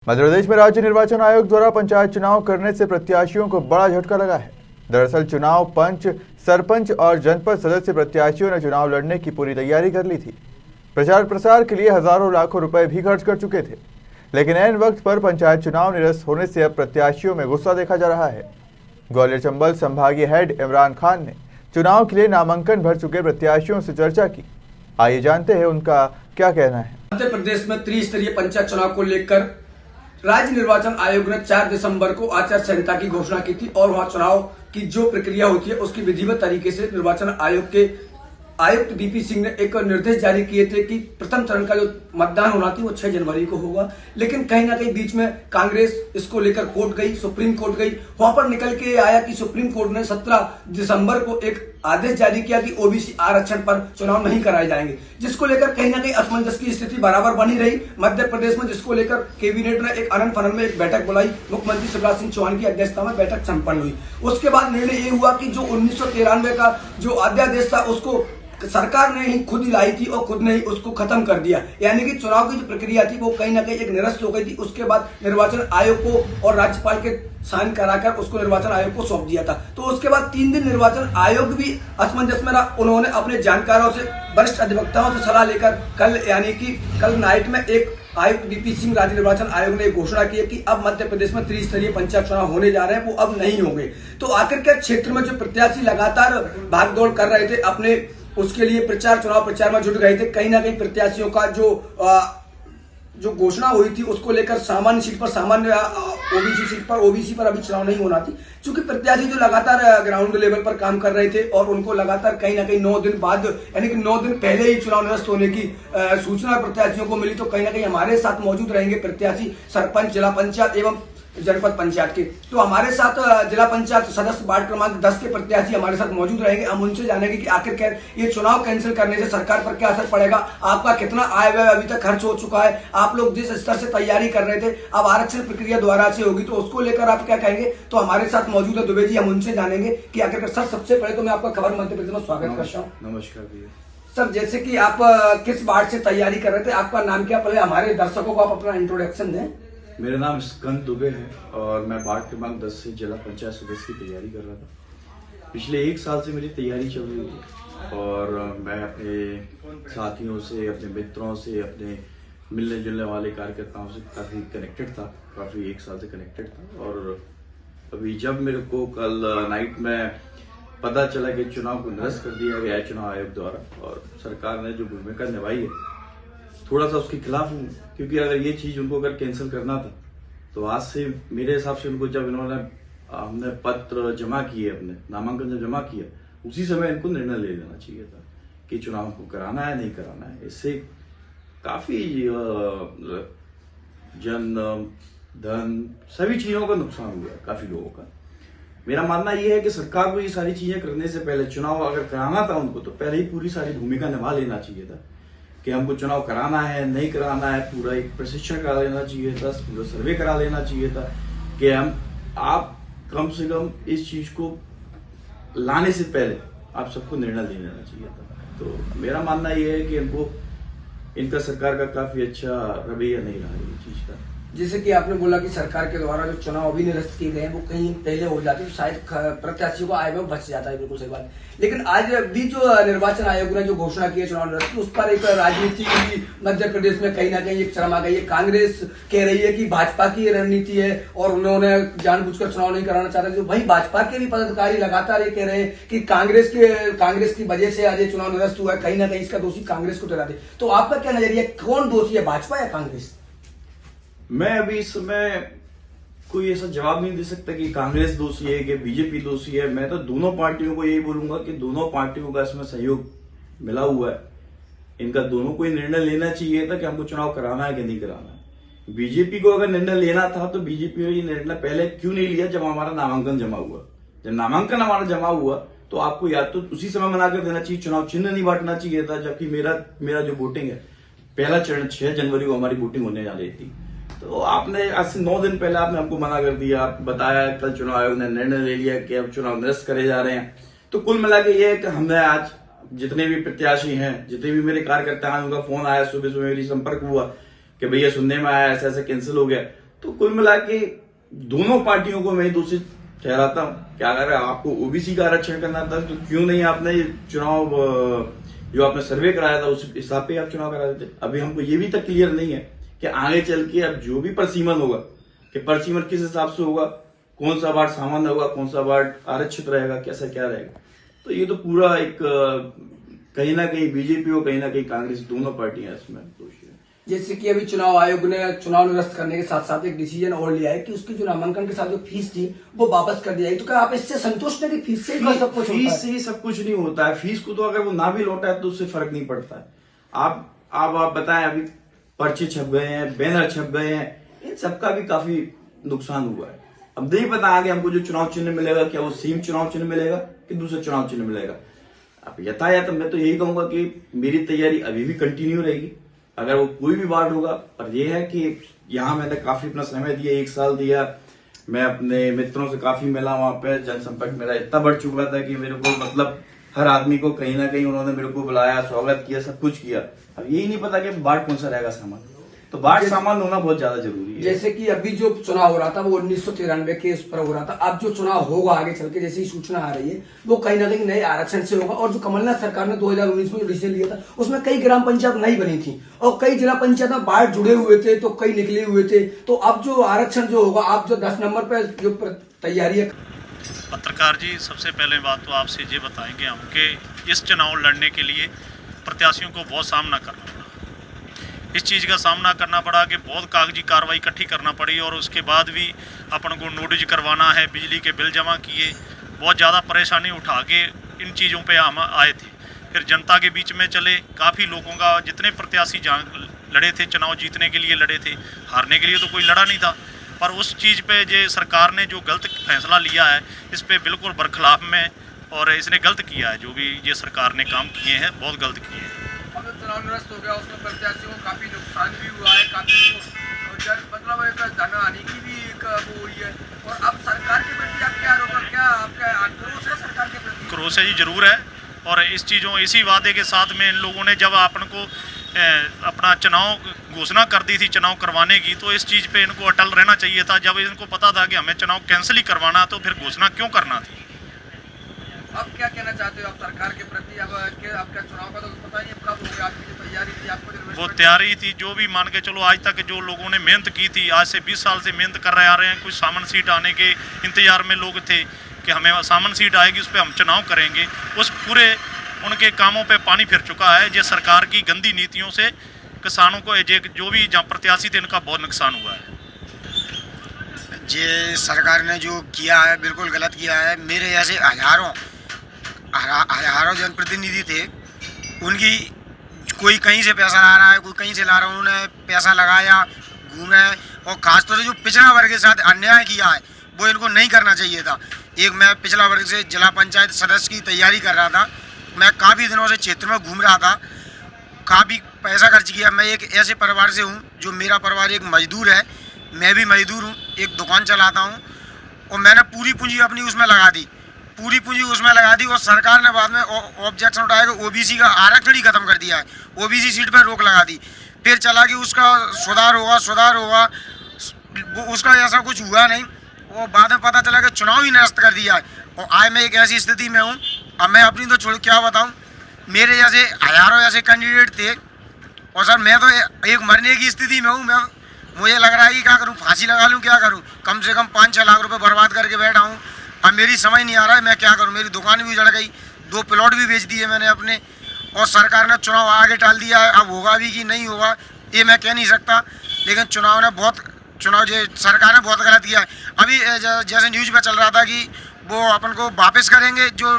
मध्य प्रदेश में राज्य निर्वाचन आयोग द्वारा पंचायत चुनाव करने से प्रत्याशियों को बड़ा झटका लगा है। दरअसल चुनाव पंच, सरपंच और जनपद सदस्य प्रत्याशियों ने चुनाव लड़ने की पूरी तैयारी कर ली थी। प्रचार प्रसार के लिए हजारों लाखों रुपए भी खर्च कर चुके थे, लेकिन ऐन वक्त पर पंचायत चुनाव निरस्त होने से अब प्रत्याशियों में गुस्सा देखा जा रहा है। ग्वालियर चंबल संभागीय हेड इमरान खान ने चुनाव के लिए नामांकन भर चुके प्रत्याशियों से चर्चा की। आइए जानते हैं उनका क्या कहना है। मध्य प्रदेश में त्रिस्तरीय पंचायत चुनाव को लेकर राज्य निर्वाचन आयोग ने 4 दिसंबर को आचार संहिता की घोषणा की थी और वहां चुनाव की जो प्रक्रिया होती है उसकी विधिवत तरीके से निर्वाचन आयोग के आयुक्त बीपी सिंह ने एक निर्देश जारी किए थे कि प्रथम चरण का जो मतदान होना थी वो 6 जनवरी को होगा। लेकिन कहीं ना कहीं बीच में कांग्रेस इसको लेकर कोर्ट गई, सुप्रीम कोर्ट गई। वहां पर निकल के आया कि सुप्रीम कोर्ट ने 17 दिसंबर को एक आदेश जारी किया कि ओबीसी आरक्षण पर चुनाव नहीं कराए जाएंगे, जिसको लेकर कहीं ना कहीं असमंजस की स्थिति बराबर बनी रही मध्य प्रदेश में, जिसको लेकर कैबिनेट ने एक अनंत फनन में एक बैठक बुलाई। मुख्यमंत्री शिवराज सिंह चौहान की अध्यक्षता में बैठक संपन्न हुई। उसके बाद निर्णय ये हुआ कि जो 1993 का जो अध्यादेश था उसको सरकार ने ही खुद लाई थी और खुद ने ही उसको खत्म कर दिया, यानी कि चुनाव की जो प्रक्रिया थी वो कहीं ना कहीं एक निरस्त हो गई थी। उसके बाद निर्वाचन आयोग को और राज्यपाल के साइन कराकर उसको निर्वाचन आयोग को सौंप दिया था। तो उसके बाद 3 दिन निर्वाचन आयोग भी असमंजस में रहा। उन्होंने अपने जानकारों से, वरिष्ठ अधिवक्ताओं से सलाह लेकर कल यानी कि कल नाइट में एक आयुक्त बीपी सिंह राज्य निर्वाचन आयोग ने घोषणा की है कि अब मध्य प्रदेश में त्रिस्तरीय पंचायत चुनाव होने जा रहे हैं, वो अब नहीं होंगे। तो आखिरकार क्षेत्र में जो प्रत्याशी लगातार भागदौड़ कर रहे थे अपने उसके लिए चुनाव प्रचार में जुट गए थे, कहीं ना कहीं प्रत्याशियों का जो घोषणा हुई थी उसको लेकर सामान्य सीट पर सामान्य, ओबीसी पर अभी चुनाव नहीं होना थी, क्योंकि प्रत्याशी जो लगातार ग्राउंड लेवल पर काम कर रहे थे और उनको लगातार कहीं ना कहीं 9 दिन बाद यानी कि 9 दिन पहले ही चुनाव निरस्त होने की सूचना प्रत्याशियों को मिली। तो कहीं ना कहीं हमारे साथ मौजूद रहेंगे प्रत्याशी सरपंच, जिला पंचायत एवं जनपद पंचायत के। तो हमारे साथ जिला पंचायत सदस्य वार्ड क्रमांक 10 के प्रत्याशी हमारे साथ मौजूद रहेंगे। हम उनसे जानेंगे कि आखिरकार ये चुनाव कैंसिल करने से सरकार पर क्या असर पड़ेगा, आपका कितना आय व्यय अभी तक खर्च हो चुका है, आप लोग जिस स्तर से तैयारी कर रहे थे अब आरक्षण प्रक्रिया दोबारा से होगी तो उसको लेकर आप क्या कहेंगे। तो हमारे साथ मौजूद है दुबे जी, हम उनसे जानेंगे कि आखिरकार सर सबसे पहले तो मैं आपका खबर मध्य प्रदेश में स्वागत करता हूँ। नमस्कार भैया। सर जैसे कि आप किस वार्ड से तैयारी कर रहे थे, आपका नाम क्या, पहले हमारे दर्शकों को आप अपना इंट्रोडक्शन दें। मेरा नाम स्कंद दुबे है और मैं वार्ड क्रमांक 10 से जिला पंचायत सदस्य की तैयारी कर रहा था। पिछले 1 साल से मेरी तैयारी चल रही है और मैं अपने साथियों से, अपने मित्रों से, अपने मिलने जुलने वाले कार्यकर्ताओं से काफ़ी कनेक्टेड था, काफ़ी 1 साल से कनेक्टेड था। और अभी जब मेरे को कल नाइट में पता चला कि चुनाव को निरस्त कर दिया गया है चुनाव आयोग द्वारा और सरकार ने जो भूमिका निभाई है थोड़ा सा उसके खिलाफ हूँ, क्योंकि अगर ये चीज उनको अगर कैंसिल करना था तो आज से मेरे हिसाब से उनको जब हमने पत्र जमा किए, अपने नामांकन जब जमा किया उसी समय इनको निर्णय ले लेना चाहिए था कि चुनाव को कराना है नहीं कराना है। इससे काफी जन धन सभी चीजों का नुकसान हुआ है काफी लोगों का। मेरा मानना यह है कि सरकार को ये सारी चीजें करने से पहले चुनाव अगर कराना था उनको तो पहले ही पूरी सारी भूमिका निभा लेना चाहिए था कि हमको चुनाव कराना है नहीं कराना है, पूरा एक प्रशिक्षण करा लेना चाहिए था, पूरा सर्वे करा लेना चाहिए था कि आप कम से कम इस चीज को लाने से पहले आप सबको निर्णय ले लेना चाहिए था। तो मेरा मानना यह है कि इनका सरकार का काफी अच्छा रवैया नहीं रहा ये चीज का। जैसे कि आपने बोला कि सरकार के द्वारा जो चुनाव अभी निरस्त किए गए हैं वो कहीं पहले हो जाते तो शायद प्रत्याशियों को आय में बच जाता है, बिल्कुल सही बात। लेकिन आज भी जो निर्वाचन आयोग ने जो घोषणा की है चुनाव निरस्त, उस पर एक राजनीति की मध्य प्रदेश में कहीं ना कहीं एक चरम आ गई है। कांग्रेस कह रही है कि भाजपा की रणनीति है और उन्होंने जानबूझकर चुनाव नहीं कराना चाहते। तो वही भाजपा के भी पदाधिकारी लगातार ये कह रहे हैं कि कांग्रेस की वजह से आज ये चुनाव निरस्त हुआ है, कहीं ना कहीं इसका दोषी कांग्रेस को ठहराते। तो आपका क्या नजरिया, कौन दोषी है, भाजपा या कांग्रेस? मैं अभी इस समय कोई ऐसा जवाब नहीं दे सकता कि कांग्रेस दोषी है कि बीजेपी दोषी है। मैं तो दोनों पार्टियों को यही बोलूंगा कि दोनों पार्टियों का इसमें सहयोग मिला हुआ है। इनका दोनों को निर्णय लेना चाहिए था कि हमको चुनाव कराना है कि नहीं कराना है। बीजेपी को अगर निर्णय लेना था तो बीजेपी ने ये निर्णय पहले क्यों नहीं लिया जब हमारा नामांकन जमा हुआ। जब नामांकन हमारा जमा हुआ तो आपको या तो उसी समय मना कर देना चाहिए, चुनाव चिन्ह नहीं बांटना चाहिए था। जबकि मेरा जो वोटिंग है पहला चरण 6 जनवरी को हमारी वोटिंग होने जा रही थी, तो आपने आज से 9 दिन पहले आपने हमको मना कर दिया। आप बताया कल चुनाव आयोग ने निर्णय ले लिया कि अब चुनाव निरस्त करे जा रहे हैं। तो कुल मिला के ये है कि हमने आज जितने भी प्रत्याशी हैं, जितने भी मेरे कार्यकर्ता हैं, उनका फोन आया, सुबह सुबह मेरी संपर्क हुआ कि भैया सुनने में आया ऐसा ऐसा कैंसिल हो गया। तो कुल मिला के दोनों पार्टियों को मैं दोषी ठहराता हूँ। क्या अगर आपको ओबीसी का आरक्षण करना था तो क्यों नहीं आपने ये चुनाव जो आपने सर्वे कराया था उस हिसाब पे आप चुनाव करा देते। अभी हमको ये भी तक क्लियर नहीं है कि आगे चल के अब जो भी परसीमन होगा कि परसीमन किस हिसाब से होगा, कौन सा वार्ड सामान्य होगा, कौन सा वार्ड आरक्षित रहेगा, कैसा क्या रहेगा। तो ये तो पूरा एक कहीं ना कहीं बीजेपी और कहीं ना कहीं कांग्रेस दोनों पार्टियां इसमें दोषी है। जैसे कि अभी चुनाव आयोग ने चुनाव निरस्त करने के साथ साथ एक डिसीजन और लिया है कि उसकी जो नामांकन के साथ जो फीस थी वो वापस कर दी जाएगी। तो क्या आप इससे संतुष्ट हैं कि फीस से ही सब कुछ होता है? फीस से ही सब कुछ नहीं होता है। फीस को तो अगर वो ना भी लौटा है तो उससे फर्क नहीं पड़ता है। आप बताएं, अभी पर्चे छप गए हैं, बैनर छप गए हैं, इन सबका भी काफी नुकसान हुआ है। अब नहीं पता आगे हमको जो चुनाव चिन्ह मिलेगा क्या वो सेम चुनाव चिन्ह मिलेगा कि दूसरा चुनाव चिन्ह मिलेगा। अब यथायथ मैं तो यही कहूंगा कि मेरी तैयारी अभी भी कंटिन्यू रहेगी अगर वो कोई भी वार्ड होगा। पर यह है कि यहाँ मैंने काफी अपना समय दिया, 1 साल दिया, मैं अपने मित्रों से काफी मिला, वहां पे जनसंपर्क मेरा इतना बढ़ चुका था कि मेरे को मतलब हर आदमी को कहीं ना कहीं उन्होंने मेरे को बुलाया, स्वागत किया, सब कुछ किया। अब यही नहीं पता कि वार्ड कौन सा रहेगा सामान, तो वार्ड सामान होना बहुत ज्यादा जरूरी है। जैसे कि अभी जो चुनाव हो रहा था वो 1993 के इस पर हो रहा था। अब जो चुनाव होगा आगे चल के जैसी सूचना आ रही है वो कहीं ना कहीं नए आरक्षण से होगा। और जो कमलनाथ सरकार ने 2019 में जो डिसीजन लिया था उसमें कई ग्राम पंचायत नहीं बनी थी और कई जिला पंचायत में वार्ड जुड़े हुए थे तो कई निकले हुए थे। तो अब जो आरक्षण जो होगा, आप जो 10 नंबर पे जो तैयारी है। पत्रकार जी, सबसे पहले बात तो आपसे ये बताएंगे हम कि इस चुनाव लड़ने के लिए प्रत्याशियों को बहुत सामना करना पड़ा। इस चीज़ का सामना करना पड़ा कि बहुत कागजी कार्रवाई इकट्ठी करना पड़ी और उसके बाद भी अपन को नोटिस करवाना है, बिजली के बिल जमा किए, बहुत ज़्यादा परेशानी उठा के इन चीज़ों पे हम आए थे। फिर जनता के बीच में चले, काफ़ी लोगों का जितने प्रत्याशी लड़े थे चुनाव जीतने के लिए लड़े थे, हारने के लिए तो कोई लड़ा नहीं था। पर उस चीज़ पे जो सरकार ने जो गलत फैसला लिया है इस पर बिल्कुल बरखिलाफ में, और इसने गलत किया है। जो भी ये सरकार ने काम किए हैं बहुत गलत किए हैं। अब जो चुनाव निरस्त हो गया उसमें प्रत्याशियों को काफी नुकसान भी हुआ है, काफी मतलब एक धन हानि की भी एक वो हुई है। और अब सरकार के प्रति आप क्या आरोप, क्या आपका आक्रोश है सरकार के प्रति? आक्रोश है जी, जरूर है। और इसी वादे के साथ में इन लोगों ने जब अपन को अपना चुनाव घोषणा कर दी थी चुनाव करवाने की, तो इस चीज़ पे इनको अटल रहना चाहिए था। जब इनको पता था कि हमें चुनाव कैंसिल ही करवाना, तो फिर घोषणा क्यों करना थी। अब क्या कहना चाहते हो आप सरकार के प्रति? अब आपका चुनाव का तो पता नहीं अब कब हो गया, आपकी जो तैयारी थी, आपको वो तैयारी थी जो भी मान के चलो, आज तक जो लोगों ने मेहनत की थी, आज से 20 साल से मेहनत कर रहे आ रहे हैं। कुछ सामन सीट आने के इंतजार में लोग थे कि हमें सामन सीट आएगी, उस पर हम चुनाव करेंगे। उस पूरे उनके कामों पे पानी फिर चुका है। ये सरकार की गंदी नीतियों से किसानों को जो भी जहाँ प्रत्याशी थे इनका बहुत नुकसान हुआ है। ये सरकार ने जो किया है बिल्कुल गलत किया है। मेरे जैसे हजारों जनप्रतिनिधि थे, उनकी कोई कहीं से पैसा ला रहा है, कोई कहीं से ला रहा है, उन्होंने पैसा लगाया, घूमे। और खासतौर से जो पिछड़ा वर्ग के साथ अन्याय किया है वो इनको नहीं करना चाहिए था। एक मैं पिछड़ा वर्ग से जिला पंचायत सदस्य की तैयारी कर रहा था, मैं काफ़ी दिनों से क्षेत्र में घूम रहा था, काफ़ी पैसा खर्च किया। मैं एक ऐसे परिवार से हूँ जो मेरा परिवार एक मजदूर है, मैं भी मजदूर हूँ, एक दुकान चलाता हूँ। और मैंने पूरी पूंजी अपनी उसमें लगा दी, और सरकार ने बाद में ऑब्जेक्शन उठाया कि ओबीसी का आरक्षण ही खत्म कर दिया है, ओबीसी सीट पर रोक लगा दी। फिर चला कि उसका सुधार होगा, उसका ऐसा कुछ हुआ नहीं। वो बाद में पता चला कि चुनाव ही निरस्त कर दिया है। और आज मैं एक ऐसी स्थिति में हूँ, अब मैं अपनी तो छोड़ क्या बताऊँ, मेरे जैसे हजारों ऐसे कैंडिडेट थे और सर मैं तो एक मरने की स्थिति में हूँ। मुझे लग रहा है कि क्या करूँ, फांसी लगा लूँ, क्या करूँ। कम से कम 5-6 लाख रुपए बर्बाद करके बैठा हूँ। अब मेरी समझ नहीं आ रहा है मैं क्या करूँ। मेरी दुकान भी उजड़ गई, 2 प्लॉट भी बेच दिए मैंने अपने, और सरकार ने चुनाव आगे टाल दिया है। अब होगा भी कि नहीं होगा ये मैं कह नहीं सकता, लेकिन सरकार ने बहुत गलत किया है। अभी जैसे न्यूज़ में चल रहा था कि वो अपन को वापस करेंगे, जो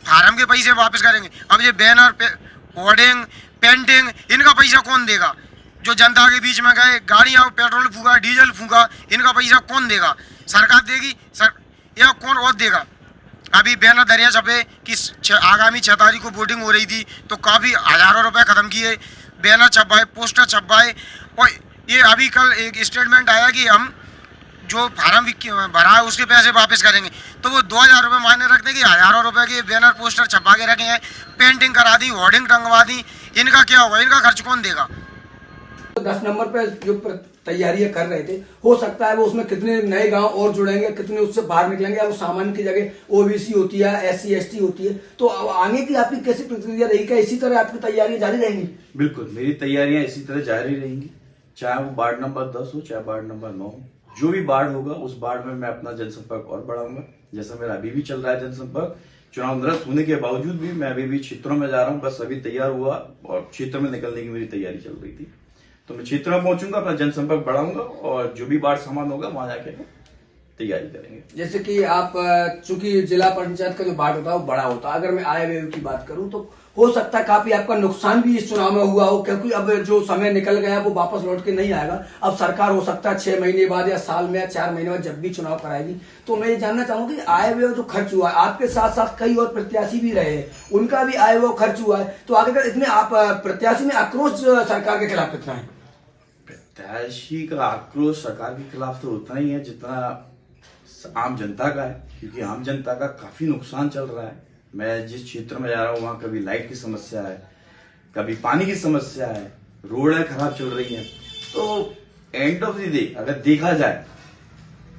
फार्म के पैसे वापस करेंगे। अब ये बैनर, होर्डिंग, पेंटिंग, इनका पैसा कौन देगा? जो जनता के बीच में गए, गाड़ियाँ पेट्रोल फूका, डीजल फूका, इनका पैसा कौन देगा? सरकार देगी या कौन और देगा? अभी बैनर दरिया छपे कि आगामी 6 तारीख को वोटिंग हो रही थी, तो काफ़ी हजारों रुपए खत्म किए, बैनर छपवाए, पोस्टर छपवाए। और ये अभी कल एक स्टेटमेंट आया कि हम जो फार्म भरा है उसके पैसे वापस करेंगे। तो वो 2000 रुपये मायने रखते हैं कि हजारों रुपए के बैनर पोस्टर छपा के रखे हैं, पेंटिंग करा दी, होर्डिंग टंगवा दी। इनका क्या होगा? इनका खर्च कौन देगा? 10 नंबर पे जो तैयारियां कर रहे थे, हो सकता है वो उसमें कितने नए गांव और जुड़ेंगे, कितने उससे बाहर निकलेंगे, या वो सामान्य की जगह ओबीसी होती है, SC ST होती है, तो अब आगे की आपकी कैसी प्रतिक्रिया रहेगी? क्या इसी तरह आपकी तैयारियां जारी रहेंगी? बिल्कुल, मेरी तैयारियां इसी तरह जारी रहेंगी, चाहे वो वार्ड नंबर 10 हो, चाहे वार्ड नंबर 9 हो। जो भी वार्ड होगा उस वार्ड में मैं अपना जनसंपर्क और बढ़ाऊंगा, जैसा मेरा अभी भी चल रहा है जनसंपर्क। चुनाव निरस्त होने के बावजूद भी मैं अभी भी क्षेत्रों में जा रहा हूँ, बस अभी तैयार हुआ और क्षेत्र में निकलने की मेरी तैयारी चल रही थी। तो मैं क्षेत्र में पहुंचूंगा, अपना जनसंपर्क बढ़ाऊंगा और जो भी वार्ड सामान होगा वहां जाके तैयारी करेंगे। जैसे कि आप चूंकि जिला पंचायत का जो वार्ड होता है वो बड़ा होता है, अगर मैं आय व्यय की बात करूं तो हो सकता है काफी आपका नुकसान भी इस चुनाव में हुआ हो, क्योंकि अब जो समय निकल गया वो वापस लौट के नहीं आएगा। अब सरकार हो सकता है 6 महीने बाद या साल में या 4 महीने बाद जब भी चुनाव कराएगी, तो मैं ये जानना चाहूंगा कि आय व्यय जो खर्च हुआ है, आपके साथ साथ कई और प्रत्याशी भी रहे हैं, उनका भी आय व्यय खर्च हुआ है, तो आगे इतने आप प्रत्याशी में आक्रोश सरकार के खिलाफ कितना है? प्रत्याशी का आक्रोश सरकार के खिलाफ तो उतना ही है जितना आम जनता का है, क्योंकि आम जनता का काफी नुकसान चल रहा है। मैं जिस क्षेत्र में जा रहा हूँ वहां कभी लाइट की समस्या है, कभी पानी की समस्या है, रोडें खराब चल रही हैं। तो एंड ऑफ द डे अगर देखा जाए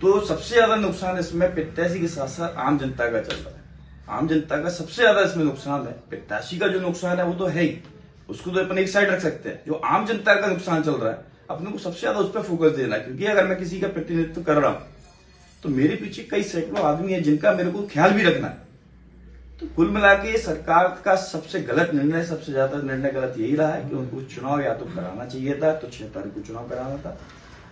तो सबसे ज्यादा नुकसान इसमें प्रत्याशी के साथ साथ आम जनता का चल रहा है। आम जनता का सबसे ज्यादा इसमें नुकसान है। प्रत्याशी का जो नुकसान है वो तो है ही, उसको तो अपन एक साइड रख सकते हैं। जो आम जनता का नुकसान चल रहा है अपने को सबसे ज्यादा उस पर फोकस देना है, क्योंकि अगर मैं किसी का प्रतिनिधित्व कर रहा हूं तो मेरे पीछे कई सैकड़ों आदमी है जिनका मेरे को ख्याल भी रखना है। तो कुल मिला के सरकार का सबसे गलत निर्णय, सबसे ज्यादा निर्णय गलत यही रहा है कि उनको चुनाव या तो कराना चाहिए था, तो 6 तारीख को चुनाव कराना था।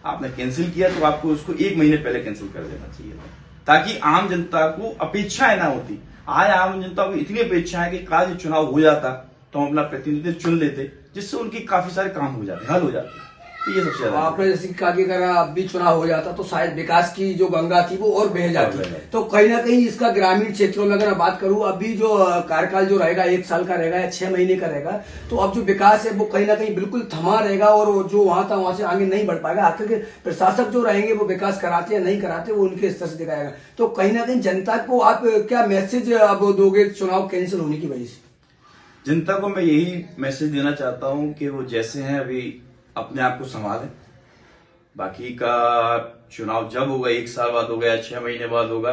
आपने कैंसिल किया तो आपको उसको 1 महीने पहले कैंसिल कर देना चाहिए था, ताकि आम जनता को अपेक्षाएं ना होती। आज आम जनता को इतनी अपेक्षा है कि काश चुनाव हो जाता तो हम अपना प्रतिनिधित्व चुन लेते, जिससे उनकी काफी सारे काम हो जाते, हल हो जाते। तो ये सबसे ज्यादा आपने जैसे कहा कि अगर अब भी चुनाव हो जाता तो शायद विकास की जो गंगा थी वो और बह जाती। तो कहीं ना कहीं इसका ग्रामीण क्षेत्रों में अगर मैं बात करूं, अभी जो कार्यकाल जो रहेगा 1 साल का रहेगा या 6 महीने का रहेगा, तो अब जो विकास है वो कहीं ना कहीं बिल्कुल थमा रहेगा और जो वहां था वहां से आगे नहीं बढ़ पाएगा। आखिर के प्रशासक जो रहेंगे वो विकास कराते या नहीं कराते वो उनके स्तर से दिखाएगा। तो कहीं ना कहीं जनता को आप क्या मैसेज अब दोगे चुनाव कैंसिल होने की वजह से? जनता को मैं यही मैसेज देना चाहता हूं कि वो जैसे हैं अभी अपने आप को संभालें। बाकी का चुनाव जब होगा, 1 साल बाद होगा या 6 महीने बाद होगा,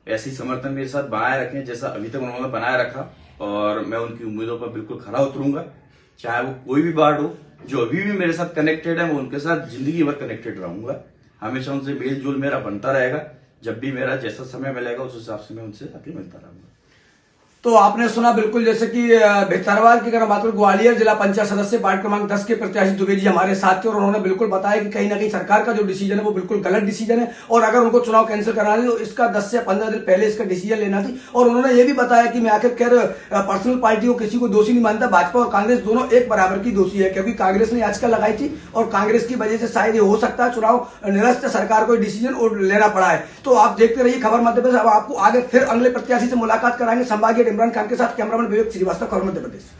ऐसी समर्थन मेरे साथ बनाए रखें जैसा अभी तक उन्होंने बनाए रखा, और मैं उनकी उम्मीदों पर बिल्कुल खरा उतरूंगा। चाहे वो कोई भी वार्ड हो, जो अभी भी मेरे साथ कनेक्टेड है, मैं उनके साथ जिंदगी भर कनेक्टेड रहूंगा। हमेशा उनसे मेल जोल मेरा बनता रहेगा। जब भी मेरा जैसा समय मिलेगा उस हिसाब से मैं उनसे आके मिलता रहूंगा। तो आपने सुना बिल्कुल, जैसे कि भितरवार की अगर बात करें, ग्वालियर जिला पंचायत सदस्य वार्ड क्रमांक 10 के प्रत्याशी दुबे जी हमारे साथ थे और उन्होंने बिल्कुल बताया कि कहीं ना कहीं सरकार का जो डिसीजन है वो बिल्कुल गलत डिसीजन है, और अगर उनको चुनाव कैंसिल कराना है तो इसका 10 से 15 दिन पहले इसका डिसीजन लेना थी। और उन्होंने ये भी बताया कि मैं आखिर पर्सनल पार्टी को किसी को दोषी नहीं मानता, भाजपा और कांग्रेस दोनों एक बराबर की दोषी है, क्योंकि कांग्रेस ने याचिका लगाई थी और कांग्रेस की वजह से शायद ये हो सकता है चुनाव निरस्त सरकार को डिसीजन लेना पड़ा है। तो आप देखते रहिए खबर मध्य प्रदेश। अब आपको आगे फिर अगले प्रत्याशी से मुलाकात कराएंगे। संभागीय इमरान खान के साथ कैमरामैन विवेक श्रीवास्तव, खबर मध्य प्रदेश।